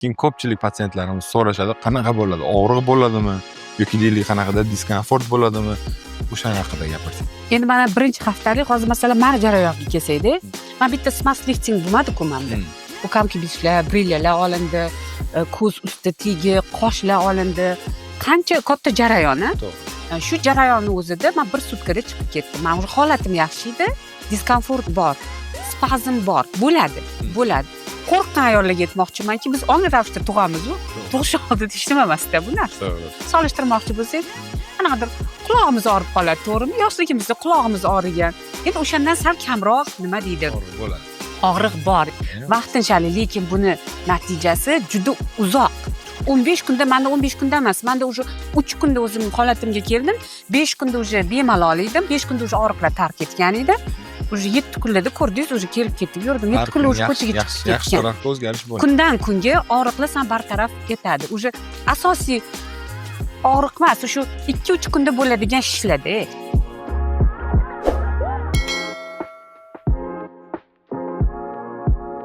Keyin ko'pchilik patsientlarimiz so'rashadi, qanaqa bo'ladi? Og'riq bo'ladimi? Yoki deylik qanaqadir diskomfort bo'ladimi? O'sha haqida gapirsak. Endi mana birinchi haftalik hozir masalan meni jarayonga kelsak-da, men bitta smart lifting bo'lmadi-ku menda. Ukamki bishlar, brilyalar olindi, ko'z usti tegi, qoshlar olindi. Qancha katta jarayon, a? Shu jarayonni o'zida men bir sutkada chiqib ketdim. Men holatim yaxshi edi, diskomfort bor, spazm bor, bo'ladi. Qo'rqqan ayollarga aytmoqchimanki, biz ongli ravishda tug'amiz-ku. Tug'ish oldida ishlamamasda bu narsa. Solishtirmoqchi bo'lsak, qanaqadir qulog'imiz og'rib qoladi, to'g'rimi? Yoshligimizda qulog'imiz og'rigan. Endi o'shandan sal kamroq nima deydi? Bo'ladi. Og'riq bor. Vaqtinchalik, lekin buni natijasi juda uzoq. 15 kunda, menda 15 kunda emas, menda уже 3 kunda o'zim holatimga keldim. 5 kunda уже bemalol edim, 5 kunda уже og'riqlar tark etgan edi. Уже 7 kunlarda ko'rdingiz, уже kelib ketib yurdim. 7 kun уже ko'chaga chiqib ketgan. Yaxshi tarafga o'zgarish bo'ladi. Kundan kunga og'riqlar san bartaraf etadi. Уже asosiy og'riq emas, shu 2-3 kunda bo'ladigan shishlarda.